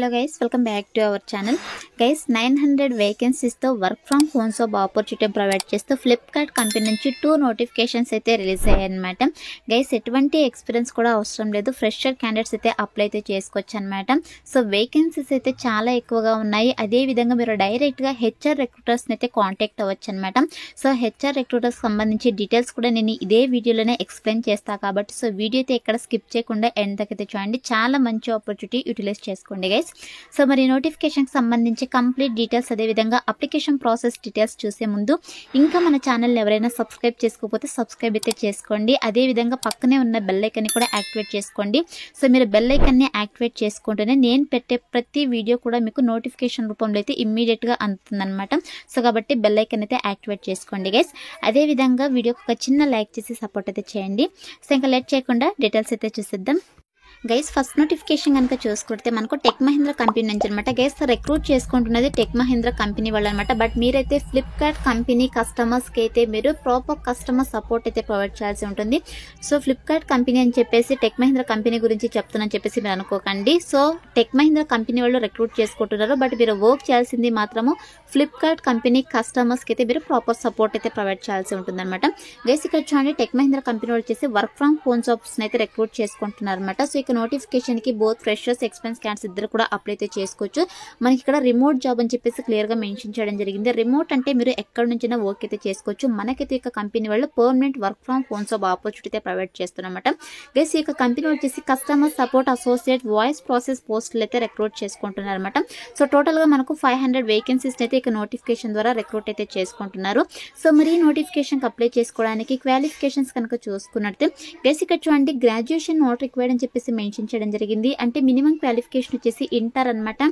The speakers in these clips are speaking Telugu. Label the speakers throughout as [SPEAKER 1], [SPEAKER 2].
[SPEAKER 1] guys, welcome back to our channel. Guys, 900 vacancies తో work from home job opportunity provide చేస్తూ ఫ్లిప్కార్ట్ కంపెనీ నుంచి 2 నోటిఫికేషన్స్ అయితే రిలీజ్ అయ్యాయి అన్నమాట. గైస్ ఎటువంటి ఎక్స్పీరియన్స్ కూడా అవసరం లేదు, ఫ్రెషర్ క్యాండిడేట్స్ అయితే అప్లై అయితే చేసుకోవచ్చు అన్నమాట. సో వేకెన్సీస్ అయితే చాలా ఎక్కువగా ఉన్నాయి. అదే విధంగా మీరు డైరెక్ట్ గా హెచ్ఆర్ రిక్రూటర్స్ అయితే కాంటాక్ట్ అవ్వచ్చు అన్నమాట. సో హెచ్ఆర్ రిక్రూటర్స్ సంబంధించి డీటెయిల్స్ కూడా నేను ఇదే వీడియోలోనే ఎక్స్ప్లెయిన్ చేస్తాను కాబట్టి సో వీడియో అయితే ఎక్కడ స్కిప్ చేయకుండా ఎండ్ దాకా అయితే చూడండి. చాలా మంచి ఆపర్చునిటీ యూటిలైజ్ చేసుకోండి గైస్. సో మరి నోటిఫికేషన్కి సంబంధించి కంప్లీట్ డీటెయిల్స్ అదేవిధంగా అప్లికేషన్ ప్రాసెస్ డీటెయిల్స్ చూసే ముందు ఇంకా మన ఛానల్ ఎవరైనా సబ్స్క్రైబ్ చేసుకోకపోతే సబ్స్క్రైబ్ అయితే చేసుకోండి. అదేవిధంగా పక్కనే ఉన్న బెల్ ఐకాన్ని కూడా యాక్టివేట్ చేసుకోండి. సో మీరు బెల్ ఐకాన్ని యాక్టివేట్ చేసుకుంటేనే నేను పెట్టే ప్రతి వీడియో కూడా మీకు నోటిఫికేషన్ రూపంలో అయితే ఇమ్మీడియట్గా అందుతుందన్నమాట. సో కాబట్టి బెల్ ఐకాన్ అయితే యాక్టివేట్ చేసుకోండి గైస్. అదేవిధంగా వీడియోకి ఒక చిన్న లైక్ చేసి సపోర్ట్ అయితే చేయండి. సో ఇంకా లేట్ చేయకుండా డీటెయిల్స్ అయితే చూసేద్దాం. గైస్ ఫస్ట్ నోటిఫికేషన్ కనుక చూసుకుంటే మనకు టెక్ మహీంద్రా కంపెనీ నుంచి అనమాట. గైస్ రిక్రూట్ చేసుకుంటున్నది టెక్ మహీంద్రా కంపెనీ వాళ్ళు అనమాట. బట్ మీరైతే ఫ్లిప్కార్ట్ కంపెనీ కస్టమర్స్కి అయితే మీరు ప్రాపర్ కస్టమర్ సపోర్ట్ అయితే ప్రొవైడ్ చేయాల్సి ఉంటుంది. సో ఫ్లిప్కార్ట్ కంపెనీ అని చెప్పేసి టెక్ మహీంద్రా కంపెనీ గురించి చెప్తున్నాను చెప్పేసి మీరు అనుకోకండి. సో టెక్ మహీంద్రా కంపెనీ వాళ్ళు రిక్రూట్ చేసుకుంటున్నారు. బట్ మీరు వర్క్ చేయాల్సింది మాత్రము ఫ్లిప్కార్ట్ కంపెనీ కస్టమర్స్కి అయితే మీరు ప్రాపర్ సపోర్ట్ అయితే ప్రొవైడ్ చేయాల్సి ఉంటుంది అనమాట. గైస్ ఇక్కడ చూడండి టెక్ మహీంద్రా కంపెనీ వాళ్ళు చేసి వర్క్ ఫ్రమ్ హోమ్ జాబ్స్ అయితే రిక్రూట్ చేసుకుంటున్నారు అనమాట. సో నోటిఫికేషన్ కి బోత్ ఫ్రెషర్స్ ఎక్స్పీరియన్స్ క్యాండిడేట్స్ ఇద్దరు కూడా అప్లై అయితే చేసుకోవచ్చు. మనకి ఇక్కడ రిమోట్ జాబ్ అని చెప్పేసి క్లియర్ గా మెన్షన్ చేయడం జరిగింది. రిమోట్ అంటే మీరు ఎక్కడి నుంచైనా వర్క్ అయితే చేసుకోవచ్చు. మనకైతే ఇక కంపెనీ వాళ్ళు permanent work from home job opportunity అయితే ప్రొవైడ్ చేస్తున్నమాట. గైస్ ఈ కంపెనీ వచ్చేసి customer support associate voice process పోస్టులు అయితే రిక్రూట్ చేసుకుంటున్నారు అనమాట. సో టోటల్ గా మనకు 500 వేకెన్సీస్ అయితే ఇక నోటిఫికేషన్ ద్వారా రిక్రూట్ అయితే చేసుకుంటున్నారు. సో మరి నోటిఫికేషన్ అప్లై చేసుకోవడానికి క్వాలిఫికేషన్స్ కనుక చూసుకున్నట్టు గైస్ ఇక్కడ చూడండి గ్రాడ్యుయేషన్ నాట్ రిక్వైర్డ్ అని చెప్పేసి మెన్షన్ చేయడం జరిగింది. అంటే మినిమం క్వాలిఫికేషన్ వచ్చేసి ఇంటర్ అన్నమాట.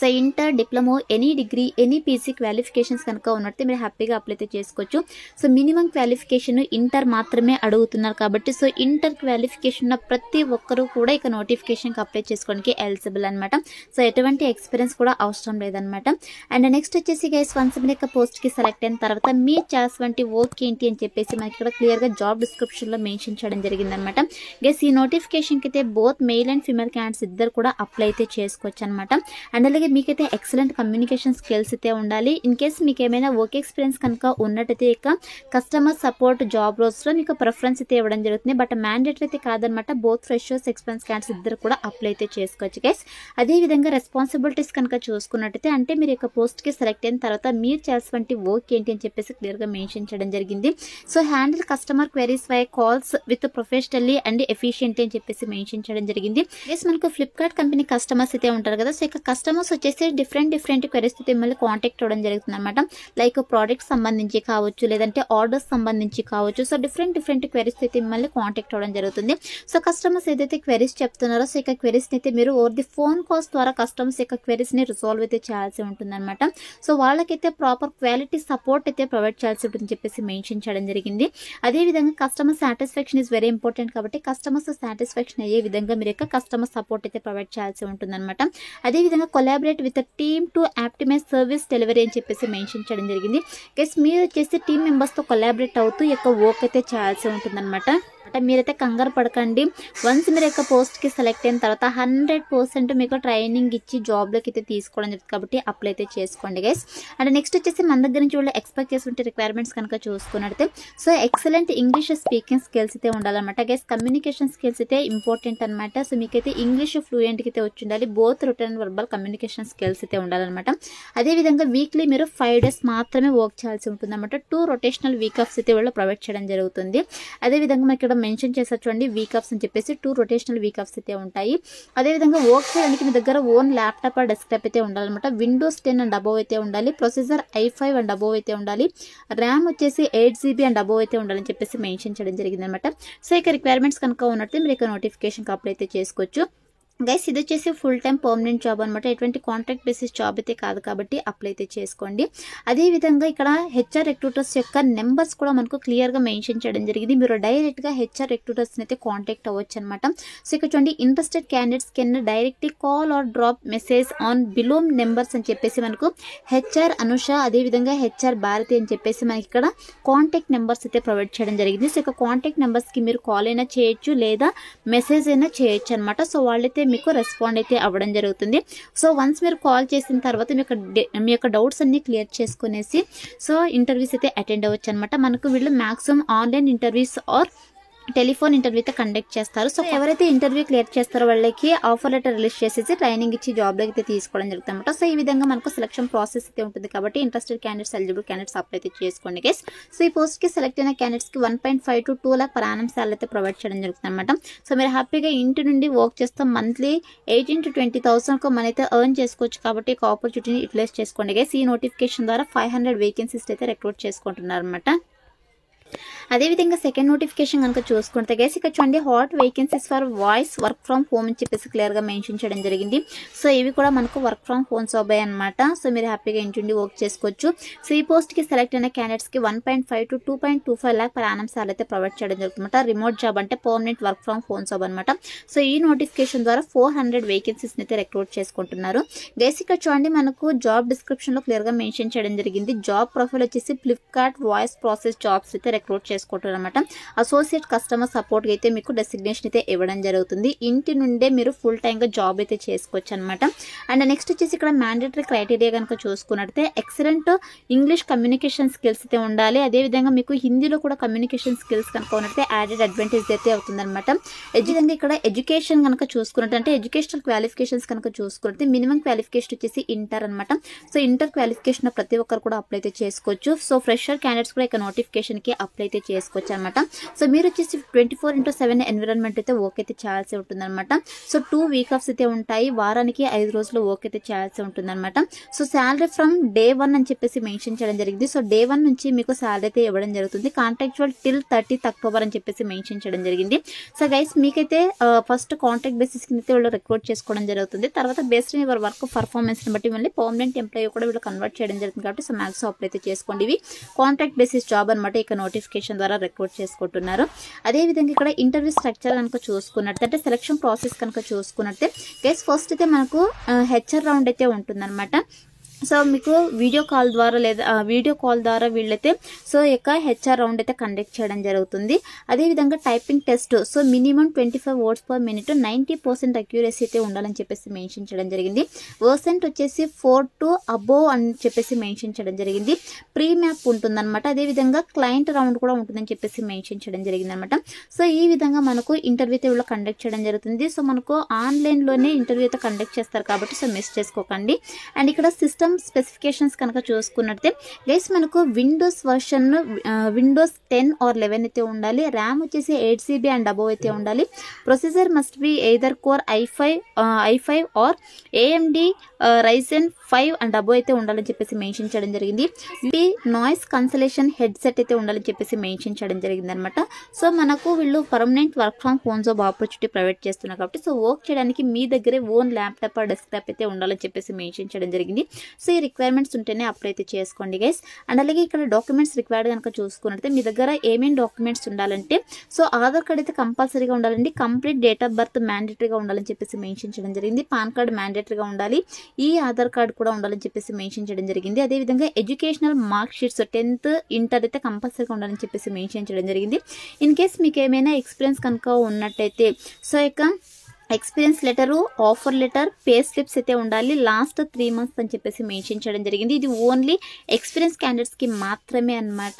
[SPEAKER 1] So inter diploma any degree any PC qualifications కనుక ఉన్నట్టు మీరు హ్యాపీగా అప్లై అయితే చేసుకోవచ్చు. సో మినిమం క్వాలిఫికేషన్ ఇంటర్ మాత్రమే అడుగుతున్నారు కాబట్టి సో ఇంటర్ క్వాలిఫికేషన్ ఉన్న ప్రతి ఒక్కరూ కూడా ఇక నోటిఫికేషన్కి అప్లై చేసుకోవడానికి ఎలిజిబుల్ అనమాట. సో ఎటువంటి ఎక్స్పీరియన్స్ కూడా అవసరం లేదనమాట. అండ్ నెక్స్ట్ వచ్చేసి గైస్ వన్స్ మీరు ఇక పోస్ట్కి సెలెక్ట్ అయిన తర్వాత మీ చేసినటువంటి వర్క్ ఏంటి అని చెప్పేసి మనకి ఇక్కడ క్లియర్గా జాబ్ డిస్క్రిప్షన్లో మెన్షన్ చేయడం జరిగింది అనమాట. గైస్ ఈ నోటిఫికేషన్కి అయితే both male and female candidates ఇద్దరు కూడా అప్లై అయితే చేసుకోవచ్చు అనమాట. అండ్ అలాగే మీకైతే ఎక్సలెంట్ కమ్యూనికేషన్ స్కిల్స్ అయితే ఉండాలి. ఇన్ కేస్ మీకు ఏమైనా వర్క్ ఎక్స్పీరియన్స్ కనుక ఉన్నట్టయితే ఇక కస్టమర్ సపోర్ట్ జాబ్ రోల్స్లో మీకు ప్రిఫరెన్స్ అయితే ఇవ్వడం జరుగుతుంది. బట్ మ్యాండేటరీ అయితే కాదనమాట. బోత్ ఫ్రెషర్స్ ఎక్స్పీరియన్స్ క్యాండిడేట్స్ ఇద్దరు కూడా అప్లై అయితే చేసుకోవచ్చు గైస్. అదేవిధంగా రెస్పాన్సిబిలిటీస్ కనుక చూసుకున్నట్టయితే అంటే మీరు యొక్క పోస్ట్కి సెలెక్ట్ అయిన తర్వాత మీరు చేయాల్సిన వర్క్ ఏంటి అని చెప్పేసి క్లియర్గా మెన్షన్ చేయడం జరిగింది. So handle customer queries via calls with professionally and efficiently అని చెప్పేసి మెన్షన్ చేయడం జరిగింది. గైస్ మనకు ఫ్లిప్కార్ట్ కంపెనీ కస్టమర్స్ అయితే ఉంటారు కదా. సో ఇక కస్టమర్స్ వచ్చేసి డిఫరెంట్ క్వైరీస్ తో మిమ్మల్ని కాంటాక్ట్ అవ్వడం జరుగుతుంది అనమాట. లైక్ ప్రోడక్ట్ సంబంధించి కావచ్చు లేదంటే ఆర్డర్స్ సంబంధించి కావచ్చు. సో డిఫరెంట్ క్వైరీస్ అయితే మిమ్మల్ని కాంటాక్ట్ అవ్వడం జరుగుతుంది. సో కస్టమర్స్ ఏదైతే క్వైరీస్ చెప్తున్నారో సో ఇక క్వైరీస్ అయితే మీరు ఓవర్ ది ఫోన్ కాల్స్ ద్వారా కస్టమర్స్ యొక్క క్వైరీస్ ని రిజాల్వ్ అయితే చేయాల్సి ఉంటుంది అనమాట. సో వాళ్ళకైతే ప్రాపర్ క్వాలిటీ సపోర్ట్ అయితే ప్రొవైడ్ చేయాల్సి ఉంటుంది చెప్పేసి మెన్షన్ చేయడం జరిగింది. అదేవిధంగా customer satisfaction is very important కాబట్టి కస్టమర్స్ సాటిస్ఫాక్షన్ అయ్యే విధంగా మీరు యొక్క కస్టమర్ సపోర్ట్ అయితే ప్రొవైడ్ చేయాల్సి ఉంటుంది అనమాట. అదేవిధంగా collaborate with team to optimise service delivery అని చెప్పేసి మెన్షన్ చేయడం జరిగింది. గైస్ మీరు వచ్చేసి టీమ్ మెంబర్స్ తో కొలాబరేట్ అవుతూ ఈ యొక్క వర్క్ అయితే చేయాల్సి ఉంటుంది అనమాట. మీరైతే కంగారు పడకండి. వన్స్ మీరు యొక్క పోస్ట్కి సెలెక్ట్ అయిన తర్వాత 100% మీకు ట్రైనింగ్ ఇచ్చి జాబ్లోకి అయితే తీసుకోవడం జరుగుతుంది కాబట్టి అప్లై అయితే చేసుకోండి గైస్. అండ్ నెక్స్ట్ వచ్చేసి మన దగ్గర నుంచి వాళ్ళు ఎక్స్పెక్ట్ చేస్తుంటే రిక్వైర్మెంట్స్ కనుక చూసుకున్నట్టు so excellent English speaking skills అయితే ఉండాలన్నమాట గైస్. కమ్యూనికేషన్ స్కిల్స్ అయితే ఇంపార్టెంట్ అనమాట. సో మీకైతే ఇంగ్లీష్ ఫ్లూయెంట్కి అయితే వచ్చి ఉండాలి. Both written and verbal communication skills అయితే ఉండాలన్నమాట. అదేవిధంగా వీక్లీ మీరు 5 days మాత్రమే వర్క్ చేయాల్సి ఉంటుంది అనమాట. 2 రొటేషనల్ వీక్ ఆఫ్స్ అయితే వాళ్ళు ప్రొవైడ్ చేయడం జరుగుతుంది. అదేవిధంగా మనకి మెన్షన్ చేసా చూడండి వీక్ ఆఫ్స్ అని చెప్పేసి 2 రొటేషనల్ వీక్ ఆఫ్స్ అయితే ఉంటాయి. అదేవిధంగా వర్క్ చేయడానికి మీ దగ్గర ఓన్ ల్యాప్టాప్ ఆ డెస్క్టాప్ అయితే ఉండాలన్నమాట. విండోస్ 10 అండ్ అబోవ్ అయితే ఉండాలి. ప్రొసెసర్ i5 అండ్ అబోవ్ అయితే ఉండాలి. ర్యామ్ వచ్చేసి 8GB అండ్ అబోవ్ అయితే ఉండాలని చెప్పేసి మెన్షన్ చేయడం జరిగింది అనమాట. సో ఇక రిక్వైర్మెంట్స్ కనుక ఉన్నట్టు మీరు ఇక నోటిఫికేషన్ అప్లై అయితే చేసుకోవచ్చు. గైస్ ఇది వచ్చేసి ఫుల్ టైం పర్మనెంట్ జాబ్ అనమాట. ఎటువంటి కాంట్రాక్ట్ బేసిస్ జాబ్ అయితే కాదు కాబట్టి అప్లై అయితే చేసుకోండి. అదేవిధంగా ఇక్కడ హెచ్ఆర్ రిక్రూటర్స్ యొక్క నెంబర్స్ కూడా మనకు క్లియర్గా మెన్షన్ చేయడం జరిగింది. మీరు డైరెక్ట్గా హెచ్ఆర్ రిక్రూటర్స్ అయితే కాంటాక్ట్ అవ్వచ్చు అనమాట. సో ఇక్కడ చూడండి interested candidates can directly call or drop message on below numbers అని చెప్పేసి మనకు హెచ్ఆర్ అనుష అదేవిధంగా హెచ్ఆర్ భారతి అని చెప్పేసి మనకి ఇక్కడ కాంటాక్ట్ నెంబర్స్ అయితే ప్రొవైడ్ చేయడం జరిగింది. సో ఇక కాంటాక్ట్ నెంబర్స్కి మీరు కాల్ అయినా చేయొచ్చు లేదా మెసేజ్ అయినా చేయొచ్చు అనమాట. సో వాళ్ళైతే మీకు రెస్పాండ్ అయితే అవ్వడం జరుగుతుంది. సో వన్స్ మీరు కాల్ చేసిన తర్వాత మీ యొక్క డౌట్స్ అన్ని క్లియర్ చేసుకునేసి సో ఇంటర్వ్యూస్ అయితే అటెండ్ అవ్వచ్చు అనమాట. మనకు వీళ్ళు maximum online interviews or telephone interview అయితే కండక్ట్ చేస్తారు. సో ఎవరైతే ఇంటర్వ్యూ క్లియర్ చేస్తారో వాళ్ళకి ఆఫర్ లెటర్ రిలీజ్ చేసేసి ట్రైనింగ్ ఇచ్చి జాబ్లోకి అయితే తీసుకోవడం జరుగుతుంది అనమాట. సో ఈ విధంగా మనకు సెలక్షన్ ప్రాసెస్ అయితే ఉంటుంది కాబట్టి interested candidates, eligible candidates apply అయితే చేసుకోండి గైస్. సో ఈ పోస్ట్కి సెలెక్ట్ అయిన క్యాండిడేట్స్కి 1.5 to 2 lakh per annum salary అయితే ప్రొవైడ్ చేయడం జరుగుతుంది అనమాట. సో మీరు హ్యాపీగా ఇంటి నుండి వర్క్ చేస్తాం మంత్లీ 18 to 20,000 మనీ అయితే ఎర్న్ చేసుకోవచ్చు కాబట్టి ఒక ఆపర్చునిటీని యూటిలైజ్ చేసుకోండి గైస్. ఈ నోటిఫికేషన్ ద్వారా 500 వేకెన్సీస్ అయితే రిక్రూట్ చేసుకుంటున్నారు అనమాట. అదేవిధంగా సెకండ్ నోటిఫికేషన్ కనుక చూసుకుంటే గైస్ ఇక్కడ చూడండి hot vacancies for voice work from home అని చెప్పేసి క్లియర్గా మెన్షన్ చేయడం జరిగింది. సో ఇవి కూడా మనకు వర్క్ ఫ్రమ్ హోమ్ జాబ్ అనమాట. సో మీరు హ్యాపీగా ఇంటి వర్క్ చేసుకోవచ్చు. సో ఈ పోస్ట్కి సెలెక్ట్ అయిన క్యాండిడేట్స్కి 1.5 to 2.25 lakh per annum salary అయితే ప్రొవైడ్ చేయడం జరుగుతుందన్నమాట. రిమోట్ జాబ్ అంటే permanent work from home job అనమాట. సో ఈ నోటిఫికేషన్ ద్వారా 400 వేకెన్సీస్ అయితే రిక్రూట్ చేసుకుంటున్నారు గైస్. ఇక్కడ చూడండి మనకు జాబ్ డిస్క్రిప్షన్ లో క్లియర్గా మెన్షన్ చేయడం జరిగింది. జాబ్ ప్రొఫైల్ వచ్చేసి ఫ్లిప్కార్ట్ వాయిస్ ప్రాసెస్ జాబ్స్ అయితే రిక్రూట్ చేసుకుంటారు అనమాట. అసోసియేట్ కస్టమర్ సపోర్ట్ అయితే మీకు డెసిగ్నేషన్ అయితే ఇవ్వడం జరుగుతుంది. ఇంటి నుండే మీరు ఫుల్ టైమ్ గా జాబ్ అయితే చేసుకోవచ్చు అనమాట. అండ్ నెక్స్ట్ వచ్చేసి ఇక్కడ మ్యాండేటరీ క్రైటీరియా కనుక చూసుకున్నట్లయితే ఎక్సలెంట్ ఇంగ్లీష్ కమ్యూనికేషన్ స్కిల్స్ అయితే ఉండాలి. అదేవిధంగా మీకు హిందీలో కూడా కమ్యూనికేషన్ స్కిల్స్ కనుక ఉన్నట్లయితే యాడెడ్ అడ్వాంటేజ్ అయితే అవుతుంది అనమాట. విధంగా ఇక్కడ ఎడ్యుకేషన్ కనుక చూసుకున్నట్టు అంటే ఎడ్యుకేషనల్ క్వాలిఫికేషన్స్ కనుక చూసుకున్నట్లయితే మినిమం క్వాలిఫికేషన్ వచ్చేసి ఇంటర్ అనమాట. సో ఇంటర్ క్వాలిఫికేషన్ ప్రతి ఒక్కరు కూడా అప్లై అయితే చేసుకోవచ్చు. సో ఫ్రెషర్ క్యాండిడేట్స్ కూడా ఇక నోటిఫికేషన్ కి అప్లై అయితే చేసుకోవచ్చు అనమాట. సో మీరు వచ్చేసి 24/7 ఎన్విరాన్మెంట్ అయితే వర్క్ అయితే చేయాల్సి ఉంటుంది అనమాట. సో 2 వీక్ ఆఫ్స్ అయితే ఉంటాయి. వారానికి 5 రోజులు వర్క్ అయితే చేయాల్సి ఉంటుంది అనమాట. సో శాలరీ ఫ్రమ్ day 1 అని చెప్పేసి మెన్షన్ చేయడం జరిగింది. సో day 1 నుంచి మీకు శాలరీ అయితే ఇవ్వడం జరుగుతుంది. కాంట్రాక్చువల్ till 30th October అని చెప్పేసి మెన్షన్ చేయడం జరిగింది. సో గైస్ మీకైతే ఫస్ట్ కాంట్రాక్ట్ బేసిస్ కింద అయితే వీళ్ళు రిక్రూట్ చేసుకోవడం జరుగుతుంది. తర్వాత based on your work performance ని బట్టి మళ్ళీ పర్మనెంట్ ఎంప్లాయీ కూడా వీళ్ళు కన్వర్ట్ చేయడం జరుగుతుంది కాబట్టి సో మ్యాక్స్ అప్లై అయితే చేసుకోండి. ఇవి కాంట్రాక్ట్ బేసిస్ జాబ్ అనమాట. ఇక నోటిఫికేషన్ ద్వారా రిక్రూట్ చేసుకుంటున్నారు. అదేవిధంగా ఇక్కడ ఇంటర్వ్యూ స్ట్రక్చర్ కనుక చూసుకున్నట్టు అంటే సెలక్షన్ ప్రాసెస్ కనుక చూసుకున్నట్టే గైస్ ఫస్ట్ అయితే మనకు హెచ్ఆర్ రౌండ్ అయితే ఉంటుంది అనమాట. సో మీకు వీడియో కాల్ ద్వారా లేదా వీడియో కాల్ ద్వారా వీళ్ళైతే సో యొక్క హెచ్ఆర్ రౌండ్ అయితే కండక్ట్ చేయడం జరుగుతుంది. అదేవిధంగా typing test so minimum 25 words per minute 90% accuracy అయితే ఉండాలని చెప్పేసి మెన్షన్ చేయడం జరిగింది. వర్సెంట్ వచ్చేసి 4 to above అని చెప్పేసి మెన్షన్ చేయడం జరిగింది. ప్రీ మ్యాప్ ఉంటుందన్నమాట. అదేవిధంగా క్లయింట్ రౌండ్ కూడా ఉంటుందని చెప్పేసి మెన్షన్ చేయడం జరిగింది అనమాట. సో ఈ విధంగా మనకు ఇంటర్వ్యూ అయితే వీళ్ళు కండక్ట్ చేయడం జరుగుతుంది. సో మనకు ఆన్లైన్లోనే ఇంటర్వ్యూ అయితే కండక్ట్ చేస్తారు కాబట్టి సో మిస్ చేసుకోకండి. అండ్ ఇక్కడ సిస్టమ్ స్పెసిఫికేషన్స్ కనుక చూసుకున్నట్టే గైస్ మనకు విండోస్ వర్షన్ విండోస్ 10 or 11 అయితే ఉండాలి. ర్యామ్ వచ్చేసి 8GB అండ్ అబోవ్ అయితే ఉండాలి. Processor must be either core i5 or AMD Ryzen 5 and above అయితే ఉండాలని చెప్పేసి మెన్షన్ చేయడం జరిగింది. నాయిస్ కన్సలేషన్ హెడ్సెట్ అయితే ఉండాలని చెప్పేసి మెన్షన్ చేయడం జరిగింది అనమాట. సో మనకు వీళ్ళు permanent work from home job opportunity provide చేస్తున్నారు కాబట్టి సో వర్క్ చేయడానికి మీ దగ్గరే ఓన్ ల్యాప్టాప్ డెస్క్టాప్ అయితే ఉండాలని చెప్పేసి మెన్షన్ చేయడం జరిగింది. సో ఈ రిక్వైర్మెంట్స్ ఉంటేనే అప్లై అయితే చేసుకోండి గైస్. అండ్ అలాగే ఇక్కడ డాక్యుమెంట్స్ రిక్వైర్డ్ కనుక చూసుకున్నట్లయితే మీ దగ్గర ఏమేమి డాక్యుమెంట్స్ ఉండాలంటే సో ఆధార్ కార్డ్ అయితే కంపల్సరీగా ఉండాలండి. కంప్లీట్ డేట్ ఆఫ్ బర్త్ మ్యాండేటరీగా ఉండాలని చెప్పేసి మెన్షన్ చేయడం జరిగింది. పాన్ కార్డ్ మ్యాండేటరీగా ఉండాలి. ఈ ఆధార్ కార్డ్ కూడా ఉండాలని చెప్పేసి మెన్షన్ చేయడం జరిగింది. అదేవిధంగా educational mark sheets 10th inter అయితే కంపల్సరీగా ఉండాలని చెప్పేసి మెన్షన్ చేయడం జరిగింది. ఇన్ కేస్ మీకు ఏమైనా ఎక్స్పీరియన్స్ కనుక ఉన్నట్టయితే సో ఇక experience letter, offer letter, pay slips అయితే ఉండాలి. లాస్ట్ 3 months అని చెప్పేసి మెన్షన్ చేయడం జరిగింది. ఇది ఓన్లీ ఎక్స్పీరియన్స్ క్యాండిడేట్స్కి మాత్రమే అనమాట.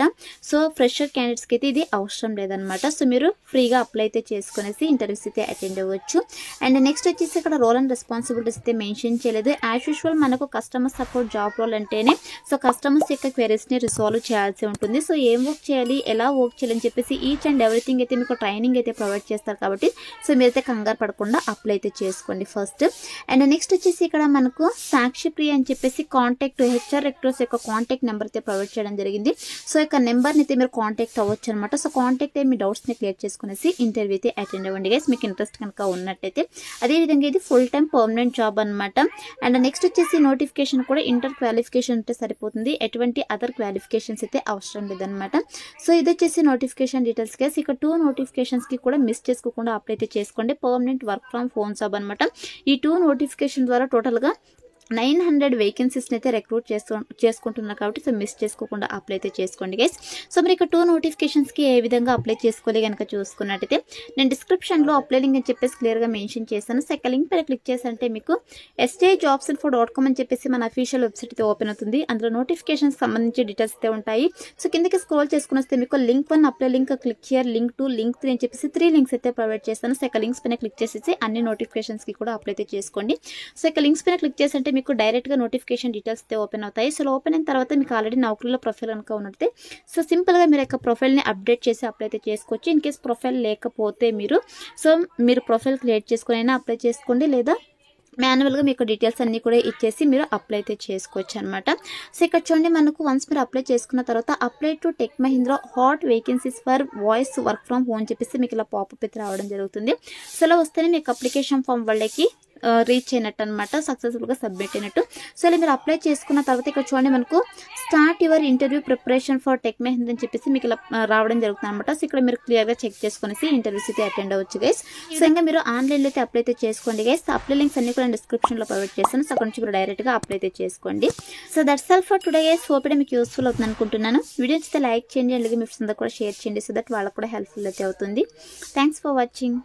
[SPEAKER 1] సో ఫ్రెషర్ క్యాండిడేట్స్కి అయితే ఇది అవసరం లేదనమాట. సో మీరు ఫ్రీగా అప్లై అయితే చేసుకునేసి ఇంటర్వ్యూస్ అయితే అటెండ్ అవ్వచ్చు. అండ్ నెక్స్ట్ వచ్చేసి ఇక్కడ రోల్ అండ్ రెస్పాన్సిబిలిటీస్ అయితే మెన్షన్ చేయలేదు. యాజ్ యూజువల్ మనకు కస్టమర్ సపోర్ట్ జాబ్ రోల్ అంటేనే సో కస్టమర్స్ యొక్క క్వెరీస్ని రిసాల్వ్ చేయాల్సి ఉంటుంది. సో ఏం వర్క్ చేయాలి, ఎలా వర్క్ చేయాలని చెప్పేసి ఈచ్ అండ్ ఎవ్రీథింగ్ అయితే మీకు ట్రైనింగ్ అయితే ప్రొవైడ్ చేస్తారు కాబట్టి సో మీరైతే కంగారు పడకుండా అప్లై అయితే చేసుకోండి ఫస్ట్. అండ్ నెక్స్ట్ వచ్చేసి ఇక్కడ మనకు సాక్షి ప్రియ అని చెప్పేసి కాంటాక్ట్ హెచ్ఆర్ రెక్టర్స్ యొక్క కాంటాక్ట్ నెంబర్ అయితే ప్రొవైడ్ చేయడం జరిగింది. సో యొక్క నెంబర్ని అయితే మీరు కాంటాక్ట్ అవ్వచ్చు అనమాట. సో కాంటాక్ట్ అయ్యి మీ డౌట్స్ని క్లియర్ చేసుకునేసి ఇంటర్వ్యూ అయితే అటెండ్ అవ్వండి గైస్ మీకు ఇంట్రెస్ట్ కనుక ఉన్నట్టయితే. అదేవిధంగా ఇది ఫుల్ టైం పర్మనెంట్ జాబ్ అనమాట. అండ్ నెక్స్ట్ వచ్చేసి నోటిఫికేషన్ కూడా ఇంటర్ క్వాలిఫికేషన్ ఉంటే సరిపోతుంది. ఎటువంటి అదర్ క్వాలిఫికేషన్స్ అయితే అవసరం లేదనమాట. సో ఇది వచ్చేసి నోటిఫికేషన్ డీటెయిల్స్ కేసు. ఇక 2 నోటిఫికేషన్స్కి కూడా మిస్ చేసుకోకుండా అప్లై అయితే చేసుకోండి. Permanent work from home job అనమాట. ఈ 2 నోటిఫికేషన్ ద్వారా టోటల్గా 900 వేకెన్సీస్ని అయితే రిక్రూట్ చేసుకుంటున్నారు కాబట్టి సో మిస్ చేసుకోకుండా అప్లై అయితే చేసుకోండి గైస్. సో మీరు ఇక 2 నోటిఫికేషన్స్కి ఏ విధంగా అప్లై చేసుకోవాలి కనుక చూసుకున్నట్టయితే నేను డిస్క్రిప్షన్లో అప్లై లింక్ అని చెప్పేసి క్లియర్గా మెన్షన్ చేశాను. సెకండ్ లింక్ పైన క్లిక్ చేశారంటే మీకు sjobsinfo.com అని చెప్పేసి మన అఫీషియల్ వెబ్సైట్ అయితే ఓపెన్ అవుతుంది. అందులో నోటిఫికేషన్స్ సంబంధించి డీటెయిల్స్ అయితే ఉంటాయి. సో కిందకి స్క్రోల్ చేసుకుని వస్తే మీకు link 1 apply link, click here, link 2, link 3 అని చెప్పేసి 3 లింక్స్ అయితే ప్రొవైడ్ చేస్తాను. సో ఇక లింక్స్ పైన క్లిక్ చేసేసి అన్ని నోటిఫికేషన్స్కి కూడా అప్లై అయితే చేసుకోండి. సో ఇక లింక్స్ పైన క్లిక్ చేసి అంటే మీకు డైరెక్ట్గా నోటిఫికేషన్ డీటెయిల్స్ అయితే ఓపెన్ అవుతాయి. సో ఓపెన్ అయిన తర్వాత మీకు ఆల్రెడీ నౌకరీలో ప్రొఫైల్ కనుక ఉన్నట్టే సో సింపుల్గా మీరు యొక్క ప్రొఫైల్ని అప్డేట్ చేసి అప్లై అయితే చేసుకోవచ్చు. ఇన్ కేస్ ప్రొఫైల్ లేకపోతే మీరు ప్రొఫైల్ క్రియేట్ చేసుకుని అయినా అప్లై చేసుకోండి, లేదా మాన్యువల్గా మీకు డీటెయిల్స్ అన్నీ కూడా ఇచ్చేసి మీరు అప్లై అయితే చేసుకోవచ్చు అనమాట. సో ఇక్కడ చూడండి మనకు వన్స్ మీరు అప్లై చేసుకున్న తర్వాత apply to tech Mahindra hot vacancies for voice work from home చెప్పేసి మీకు ఇలా పాపప్ అయితే రావడం జరుగుతుంది. సో ఇలా వస్తేనే మీకు అప్లికేషన్ ఫామ్ వాళ్ళకి రీచ్ అయినట్టు అనమాట, సక్సెస్ఫుల్గా సబ్మిట్ అయినట్టు. సో ఇలా మీరు అప్లై చేసుకున్న తర్వాత ఇక్కడ చూడండి మనకు start your interview preparation for tech Mahindra అని చెప్పేసి మీకు ఇలా రావడం జరుగుతుంది అనమాట. సో ఇక్కడ మీరు క్లియర్గా చెక్ చేసుకునేసి ఇంటర్వ్యూస్ అయితే అటెండ్ అవ్వచ్చు గైస్. సో ఇంకా మీరు ఆన్లైన్లో అయితే అప్లై అయితే చేసుకోండి గైస్. అప్లై లింక్స్ అన్ని కూడా డిస్క్రిప్షన్లో ప్రొవైడ్ చేస్తాను. సో అక్కడ నుంచి మీరు డైరెక్ట్గా అప్లై అయితే చేసుకోండి. So that's all for today guys. Hope మీకు యూస్ఫుల్ అవుతుంది అనుకుంటున్నాను. వీడియో నచ్చితే లైక్ చేయండి, అలాగే మీ ఫ్రెండ్స్ అందరూ కూడా షేర్ చేయండి. సో దట్ వాళ్ళకు కూడా హెల్ప్ఫుల్ అయితే అవుతుంది. Thanks for watching.